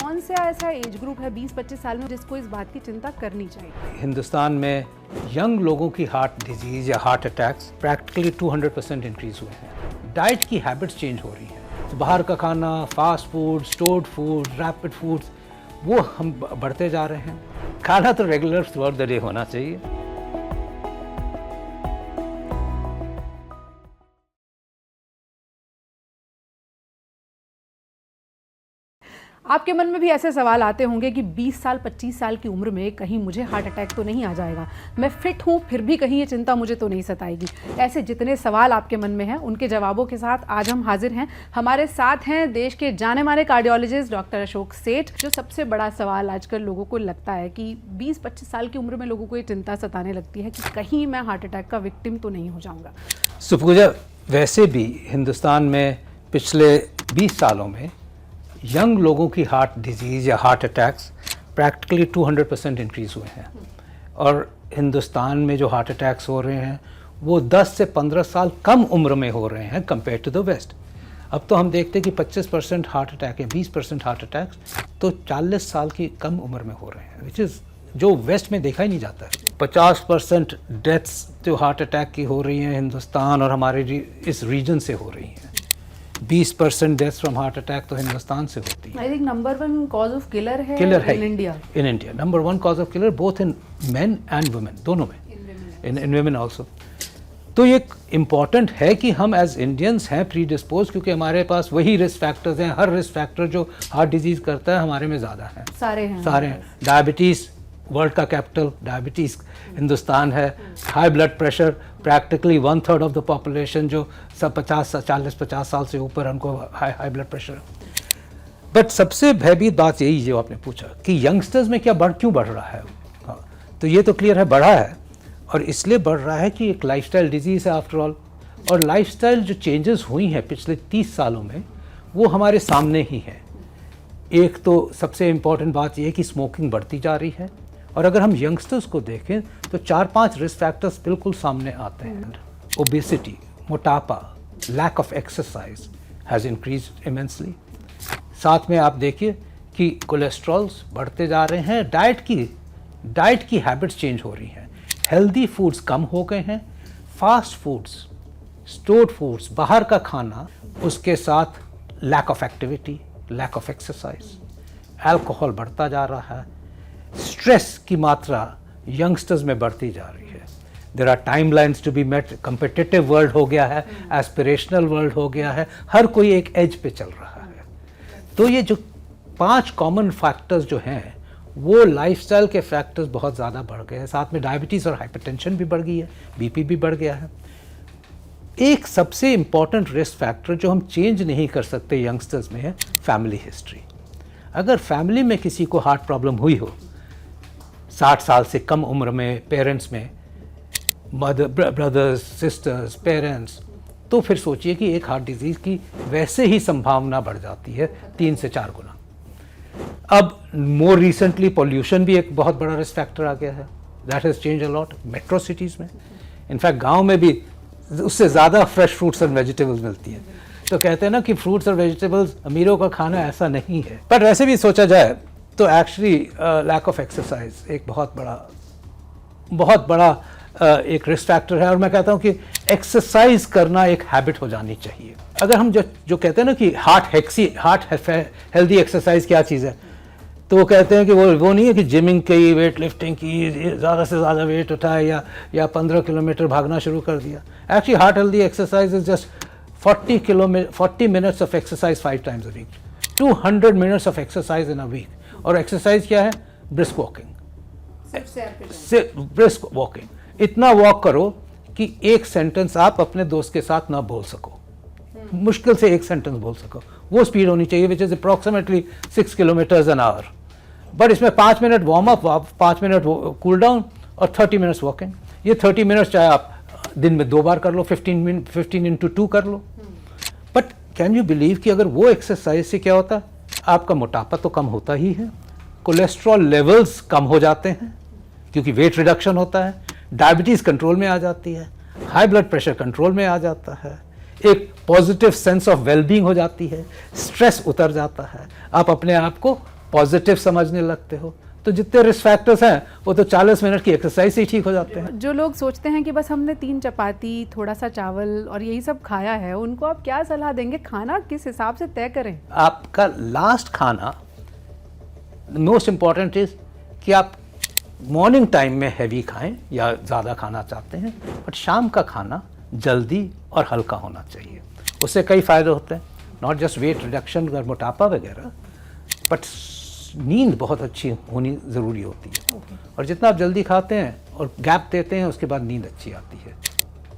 कौन सा ऐसा एज ग्रुप है 20-25 साल में जिसको इस बात की चिंता करनी चाहिए? हिंदुस्तान में यंग लोगों की हार्ट डिजीज़ या हार्ट अटैक्स प्रैक्टिकली 200% इंक्रीज हुए हैं। डाइट की हैबिट्स चेंज हो रही हैं, तो बाहर का खाना, fast food, stored food, rapid foods, वो हम बढ़ते जा रहे हैं। खाना तो regular through out the day होना चाहिए। आपके मन में भी ऐसे सवाल आते होंगे कि 20 साल 25 साल की उम्र में कहीं मुझे हार्ट अटैक तो नहीं आ जाएगा, मैं फिट हूँ फिर भी कहीं ये चिंता मुझे तो नहीं सताएगी। ऐसे जितने सवाल आपके मन में हैं उनके जवाबों के साथ आज हम हाजिर हैं। हमारे साथ हैं देश के जाने माने कार्डियोलॉजिस्ट डॉक्टर अशोक सेठ। जो सबसे बड़ा सवाल आजकल लोगों को लगता है कि 20-25 साल की उम्र में लोगों को ये चिंता सताने लगती है कि कहीं मैं हार्ट अटैक का विक्टिम तो नहीं हो जाऊँगा। सुपूजा, वैसे भी हिंदुस्तान में पिछले 20 सालों में यंग लोगों की हार्ट डिजीज़ या हार्ट अटैक्स प्रैक्टिकली 200% इंक्रीज़ हुए हैं। और हिंदुस्तान में जो हार्ट अटैक्स हो रहे हैं वो 10 से 15 साल कम उम्र में हो रहे हैं कंपेयर टू द वेस्ट। अब तो हम देखते हैं कि 25% हार्ट अटैक है, 20% हार्ट अटैक्स तो 40 साल की कम उम्र में हो रहे हैं, विच इज़ जो वेस्ट में देखा ही नहीं जाता है। 50% डेथ्स जो हार्ट अटैक की हो रही हैं हिंदुस्तान और हमारे इस रीजन से हो रही हैं। 20% डेथ्स फ्रॉम हार्ट अटैक तो हिंदुस्तान से होती है। I think number 1 cause of killer है in India. In India number 1 cause of killer both in men and women, दोनों में, इन वुमेन ऑल्सो। तो ये इम्पॉर्टेंट है कि हम एज इंडियंस हैं प्री डिस्पोज, क्योंकि हमारे पास वही रिस्क फैक्टर्स हैं। हर रिस्क फैक्टर जो हार्ट डिजीज़ करता है हमारे में ज़्यादा है, सारे हैं। डायबिटीज़, वर्ल्ड का कैपिटल डायबिटीज़ हिंदुस्तान है। High blood pressure, practically 1/3 of the population जो सब 40-50 साल से ऊपर उनको हाई ब्लड प्रेशर। बट सबसे भयभीत बात यही जो आपने पूछा कि यंगस्टर्स में क्या क्यों बढ़ रहा है। हाँ, तो ये तो क्लियर है, बढ़ा है। और इसलिए बढ़ रहा है कि एक लाइफस्टाइल डिजीज़ है आफ्टर ऑल। और लाइफस्टाइल जो चेंजेस हुई हैं पिछले 30 सालों में वो हमारे सामने ही हैं। एक तो सबसे इम्पॉर्टेंट बात यह है कि स्मोकिंग बढ़ती जा रही है। और अगर हम यंगस्टर्स को देखें तो 4-5 रिस्क फैक्टर्स बिल्कुल सामने आते हैं। ओबेसिटी, मोटापा, lack of exercise has increased immensely. साथ में आप देखिए कि कोलेस्ट्रॉल्स बढ़ते जा रहे हैं। डाइट की हैबिट्स चेंज हो रही हैं। हेल्दी फूड्स कम हो गए हैं। फास्ट फूड्स, स्टोर्ड फूड्स, बाहर का खाना, उसके साथ lack of activity, lack of exercise, alcohol बढ़ता जा रहा है। स्ट्रेस की मात्रा यंगस्टर्स में बढ़ती जा रही है। There are timelines to be met, competitive world हो गया है, एस्पिरेशनल वर्ल्ड हो गया है, हर कोई एक एज पे चल रहा है। तो ये जो 5 कॉमन फैक्टर्स जो हैं वो लाइफस्टाइल के फैक्टर्स बहुत ज़्यादा बढ़ गए हैं। साथ में डायबिटीज़ और हाइपरटेंशन भी बढ़ गई है, बीपी भी बढ़ गया है। एक सबसे इम्पॉर्टेंट रिस्क फैक्टर जो हम चेंज नहीं कर सकते यंगस्टर्स में है फैमिली हिस्ट्री। अगर फैमिली में किसी को हार्ट प्रॉब्लम हुई हो 60 साल से कम उम्र में, पेरेंट्स में, मदर, ब्रदर्स, सिस्टर्स, पेरेंट्स, तो फिर सोचिए कि एक हार्ट डिजीज़ की वैसे ही संभावना बढ़ जाती है 3 से 4 गुना। अब मोर रिसेंटली पॉल्यूशन भी एक बहुत बड़ा रिस्क फैक्टर आ गया है। That has change a lot metro cities में। इनफैक्ट गांव में भी उससे ज़्यादा फ्रेश फ्रूट्स एंड वेजिटेबल्स मिलती हैं। तो कहते हैं ना कि फ्रूट्स और वेजिटेबल्स अमीरों का खाना, ऐसा नहीं है। पर वैसे भी सोचा जाए तो एक्चुअली लैक ऑफ एक्सरसाइज एक बहुत बड़ा एक रिस्क फैक्टर है। और मैं कहता हूँ कि एक्सरसाइज करना एक हैबिट हो जानी चाहिए। अगर हम जो कहते हैं ना कि हार्ट हेल्दी एक्सरसाइज क्या चीज़ है, तो वो कहते हैं कि वो नहीं है कि जिमिंग की, वेट लिफ्टिंग की, ज़्यादा से ज़्यादा वेट उठाए या 15 किलोमीटर भागना शुरू कर दिया। Actually heart healthy exercise is just 40 minutes of exercise 5 times a week, 200 minutes of exercise in a week. और एक्सरसाइज क्या है? Brisk walking. ब्रिस्क वॉकिंग, इतना वॉक करो कि एक सेंटेंस आप अपने दोस्त के साथ ना बोल सको, मुश्किल से एक सेंटेंस बोल सको। वो स्पीड होनी चाहिए which is approximately 6 kilometres an hour. But इसमें 5 minute warm up, 5 minute cool down और 30 मिनट्स वॉकिंग। ये 30 मिनट्स चाहे आप दिन में 2 बार कर लो, 15 into 2 कर लो। बट कैन यू बिलीव कि अगर वो एक्सरसाइज से क्या होता है, आपका मोटापा तो कम होता ही है, कोलेस्ट्रॉल लेवल्स कम हो जाते हैं क्योंकि वेट रिडक्शन होता है, डायबिटीज़ कंट्रोल में आ जाती है, हाई ब्लड प्रेशर कंट्रोल में आ जाता है, एक पॉजिटिव सेंस ऑफ वेलबींग हो जाती है, स्ट्रेस उतर जाता है, आप अपने आप को पॉजिटिव समझने लगते हो, तो जितने रिस्क फैक्टर्स हैं वो तो 40 मिनट की एक्सरसाइज से ही ठीक हो जाते हैं। जो लोग सोचते हैं कि बस हमने 3 चपाती, थोड़ा सा चावल और यही सब खाया है, उनको आप क्या सलाह देंगे? खाना किस हिसाब से तय करें? आपका लास्ट खाना मोस्ट इम्पॉर्टेंट इज कि आप मॉर्निंग टाइम में हैवी खाएं या ज़्यादा खाना चाहते हैं, बट शाम का खाना जल्दी और हल्का होना चाहिए। उससे कई फ़ायदे होते हैं, नॉट जस्ट वेट रिडक्शन और मोटापा वगैरह, बट नींद बहुत अच्छी होनी ज़रूरी होती है। और जितना आप जल्दी खाते हैं और गैप देते हैं, उसके बाद नींद अच्छी आती है।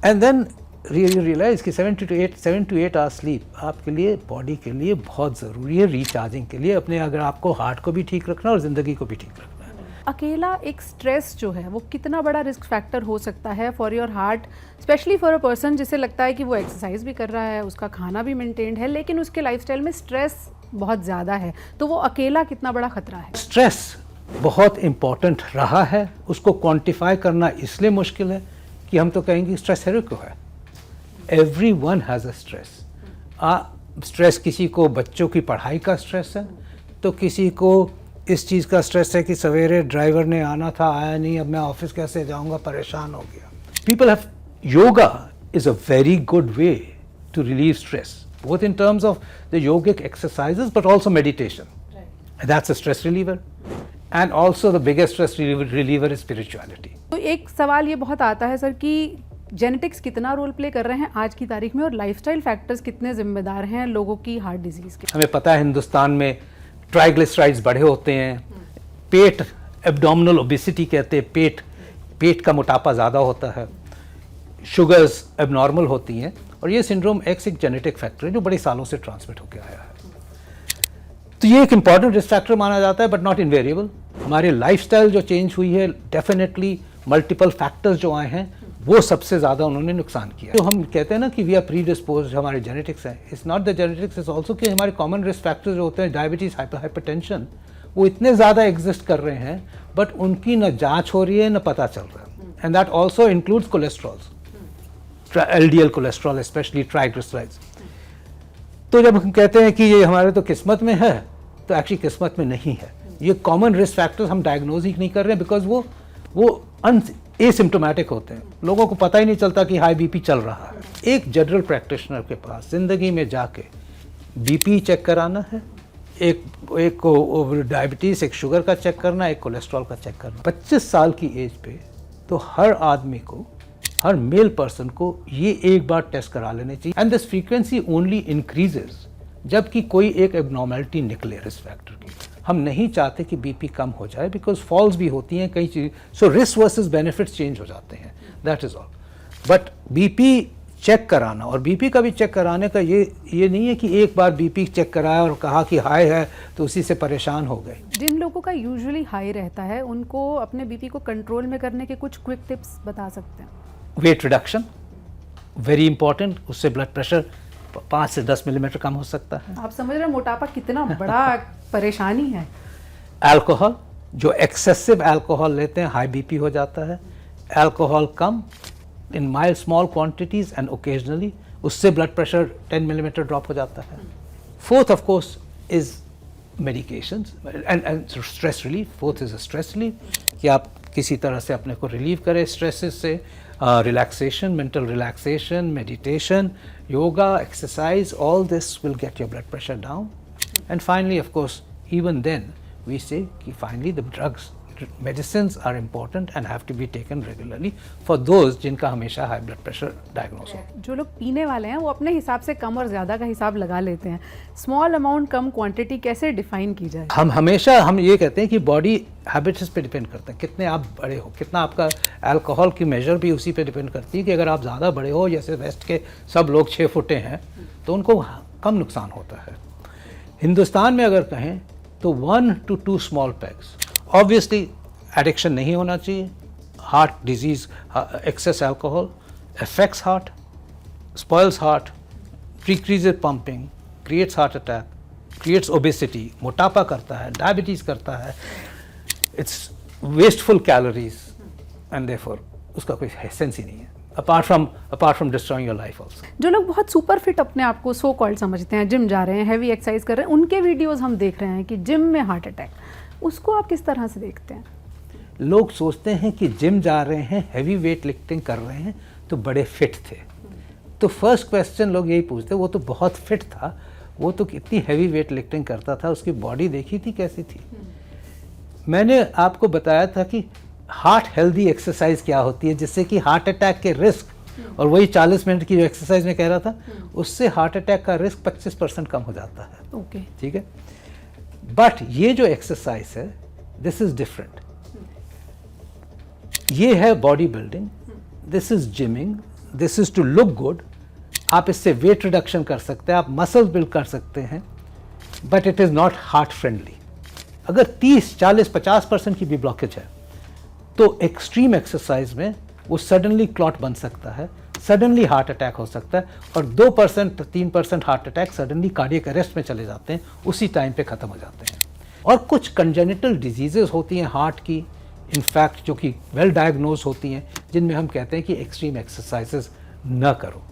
एंड देन यू रियलाइज़ कि 7 to 8 आवर्स स्लीप आपके लिए, बॉडी के लिए बहुत ज़रूरी है, रिचार्जिंग के लिए, अपने अगर आपको हार्ट को भी ठीक रखना और ज़िंदगी को भी ठीक रखना है। अकेला एक स्ट्रेस जो है वो कितना बड़ा रिस्क फैक्टर हो सकता है for your heart, specially for a person जिसे लगता है कि वो एक्सरसाइज भी कर रहा है, उसका खाना भी मेंटेन्ड है, लेकिन उसके लाइफस्टाइल में स्ट्रेस बहुत ज़्यादा है, तो वो अकेला कितना बड़ा खतरा है? स्ट्रेस बहुत इम्पॉर्टेंट रहा है, उसको क्वांटिफाई करना इसलिए मुश्किल है कि हम तो कहेंगे स्ट्रेस है क्यों है। Everyone has a stress. Stress किसी को बच्चों की पढ़ाई का स्ट्रेस है, तो किसी को इस चीज़ का स्ट्रेस है कि सवेरे ड्राइवर ने आना था, आया नहीं, अब मैं ऑफिस कैसे जाऊंगा, परेशान हो गया। People have, yoga is a very good way to relieve stress, both in terms of the yogic exercises but also meditation. Right. That's a stress reliever. And also the biggest stress reliever is spirituality. तो एक सवाल ये बहुत आता है sir कि genetics कितना role play कर रहे हैं आज की तारीख में, और लाइफस्टाइल फैक्टर्स कितने जिम्मेदार हैं लोगों की हार्ट डिजीज के? हमें पता है हिंदुस्तान में ट्राइग्लिसराइड्स बढ़े होते हैं, पेट, एब्डोमिनल ओबेसिटी कहते हैं, पेट का मोटापा ज़्यादा होता है, शुगर्स एबनॉर्मल होती हैं, और ये सिंड्रोम एक्स एक जेनेटिक फैक्टर है जो बड़े सालों से ट्रांसमिट होकर आया है। तो ये एक इंपॉर्टेंट रिस्क फैक्टर माना जाता है, बट नॉट इनवेरिएबल। हमारे लाइफस्टाइल जो चेंज हुई है, डेफिनेटली मल्टीपल फैक्टर्स जो आए हैं, वो सबसे ज़्यादा उन्होंने नुकसान किया। तो हम कहते हैं ना कि वी आर प्री डिस्पोज, हमारे जेनेटिक्स हैं। It's not the genetics, it's also कि हमारे कॉमन रिस्क फैक्टर्स जो होते हैं, डायबिटीज़, हाइपरटेंशन, वो इतने ज़्यादा एग्जिस्ट कर रहे हैं, बट उनकी न जाँच हो रही है न पता चल रहा है। And that also includes cholesterols, LDL cholesterol, specially triglycerides. तो जब हम कहते हैं कि ये हमारे तो किस्मत में है, तो एक्चुअली किस्मत में नहीं है। ये कॉमन रिस्क फैक्टर्स हम डायग्नोज ही नहीं कर रहे हैं, बिकॉज वो एसिम्प्टोमेटिक होते हैं, लोगों को पता ही नहीं चलता कि हाई बीपी चल रहा है। एक जनरल प्रैक्टिशनर के पास ज़िंदगी में जाके बीपी चेक कराना है, एक को डायबिटीज़, एक शुगर का चेक करना, एक कोलेस्ट्रॉल का चेक करना। 25 साल की एज पे तो हर आदमी को, हर मेल पर्सन को ये एक बार टेस्ट करा लेने चाहिए। And this frequency only increases जबकि कोई एक एबनॉर्मेलिटी निकले रिस्क फैक्टर की। हम नहीं चाहते कि बीपी कम हो जाए, बिकॉज फॉल्स भी होती हैं कई चीज़, so risk versus benefits change हो जाते हैं, that is all. But BP check कराना, और बीपी का भी चेक कराने का ये नहीं है कि एक बार बीपी चेक कराया और कहा कि हाई है तो उसी से परेशान हो गए। जिन लोगों का यूजुअली हाई रहता है, उनको अपने बीपी को कंट्रोल में करने के कुछ क्विक टिप्स बता सकते हैं? वेट रिडक्शन वेरी इंपॉर्टेंट, उससे ब्लड प्रेशर 5 से 10 मिलीमीटर कम हो सकता है। आप समझ रहे हैं मोटापा कितना बड़ा परेशानी है। अल्कोहल, जो एक्सेसिव अल्कोहल लेते हैं, हाई बीपी हो जाता है। Alcohol come in mild small quantities and occasionally, उससे ब्लड प्रेशर 10 मिलीमीटर ड्रॉप हो जाता है। Fourth of course is medications and stress relief. Fourth is stress relief, कि आप किसी तरह से अपने को रिलीव करें स्ट्रेसेस से। Relaxation, mental relaxation, meditation, yoga, exercise, all this will get your blood pressure down. And finally, of course, even then, we say कि finally the drugs, medicines are important and have to be taken regularly for those जिनका हमेशा high blood pressure diagnosed हो। जो लोग पीने वाले हैं वो अपने हिसाब से कम और ज़्यादा का हिसाब लगा लेते हैं। स्मॉल अमाउंट, कम क्वांटिटी कैसे डिफाइन की जाए? हम हमेशा ये कहते हैं कि बॉडी हैबिट्स पे डिपेंड करता है, कितने आप बड़े हो, कितना आपका अल्कोहल की मेजर भी उसी पे डिपेंड करती है। कि अगर आप ज़्यादा बड़े हो, जैसे वेस्ट के सब लोग 6 फुटे हैं, तो उनको कम नुकसान होता है। हिंदुस्तान में अगर कहें तो 1 to 2 small pegs. Obviously addiction नहीं होना चाहिए। Heart disease, excess alcohol affects heart, spoils heart, decreases pumping, creates heart attack, creates obesity, मोटापा करता है, डायबिटीज़ करता है, it's wasteful calories and therefore उसका कोई सेंस ही नहीं है। apart from destroying your life also. जो लोग बहुत सुपर फिट अपने आप को सो कॉल्ड समझते हैं, जिम जा रहे हैं, हैवी एक्सरसाइज कर रहे हैं, उनके वीडियोस हम देख रहे हैं कि जिम में हार्ट अटैक, उसको आप किस तरह से देखते हैं? लोग सोचते हैं कि जिम जा रहे हैं, हैवी वेट लिफ्टिंग कर रहे हैं तो बड़े फिट थे। तो फर्स्ट क्वेश्चन लोग यही पूछते, वो तो बहुत फिट था, वो तो कितनी हैवी वेट लिफ्टिंग करता था, उसकी बॉडी देखी थी कैसी थी? मैंने आपको बताया था कि हार्ट हेल्दी एक्सरसाइज क्या होती है, जिससे कि हार्ट अटैक के रिस्क, और वही 40 मिनट की जो एक्सरसाइज में कह रहा था, उससे हार्ट अटैक का रिस्क 25% कम हो जाता है। ओके, ठीक है। बट ये जो एक्सरसाइज है, दिस इज डिफरेंट। ये है body building, this is gymming, this is to look good. आप इससे वेट रिडक्शन कर सकते हैं, आप मसल बिल्ड कर सकते हैं, but it is not heart friendly. अगर 30, 40, 50% की भी ब्लॉकेज है तो एक्सट्रीम एक्सरसाइज में वो सडनली क्लॉट बन सकता है, सडनली हार्ट अटैक हो सकता है, और 2%, 3% heart attack suddenly cardiac arrest में चले जाते हैं, उसी टाइम पे ख़त्म हो जाते हैं। और कुछ कंजेनिटल डिजीजेस होती हैं हार्ट की, इनफैक्ट जो कि वेल डायग्नोज होती हैं, जिनमें हम कहते हैं कि एक्सट्रीम एक्सरसाइजेज ना करो,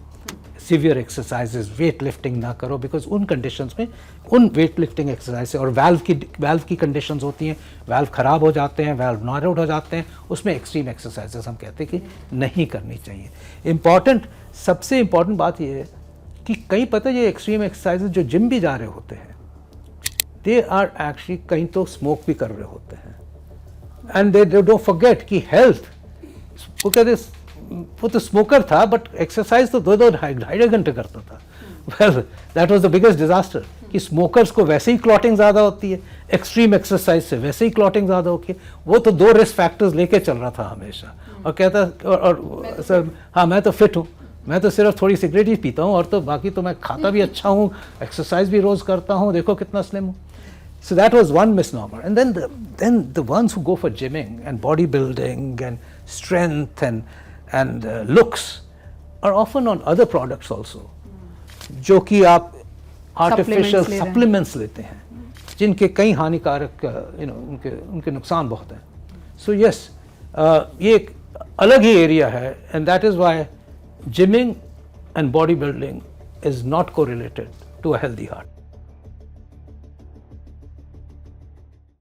सीवियर एक्सरसाइजेज, वेट लिफ्टिंग ना करो, बिकॉज उन कंडीशंस में, उन वेट लिफ्टिंग एक्सरसाइज से, और वाल्व की कंडीशंस होती हैं, वाल्व ख़राब हो जाते हैं, वाल्व नॉरआउट हो जाते हैं, उसमें एक्सट्रीम एक्सरसाइजेज हम कहते हैं कि नहीं करनी चाहिए। सबसे इम्पॉर्टेंट बात यह है कि कई पता ये एक्सट्रीम एक्सरसाइजेज जो जिम भी जा रहे होते हैं, दे आर एक्चुअली कहीं तो स्मोक भी कर रहे होते हैं, एंड दे डोंट फॉरगेट कि हेल्थ, वो कहते वो तो स्मोकर था बट एक्सरसाइज तो 2-2 ढाई घंटे करता था। Well that was the biggest disaster कि स्मोकर्स को वैसे ही क्लॉटिंग ज़्यादा होती है, एक्सट्रीम एक्सरसाइज से वैसे ही क्लॉटिंग ज़्यादा होती है। वो तो 2 रिस्क फैक्टर्स लेके चल रहा था हमेशा, और कहता और सर हाँ मैं तो फिट हूँ, मैं तो सिर्फ थोड़ी सिगरेट ही पीता हूँ, और तो बाकी तो मैं खाता भी अच्छा हूँ, एक्सरसाइज भी रोज़ करता हूँ, देखो कितना स्लिम हूँ। So that was one misnomer. And then the ones who go for gymming and bodybuilding and strength and looks are often on other products also, जो कि आप artificial supplements लेते हैं, जिनके कई हानिकारक उनके नुकसान बहुत हैं। So yes, ये एक अलग ही एरिया है, and that is why gymming and bodybuilding is not correlated to a healthy heart.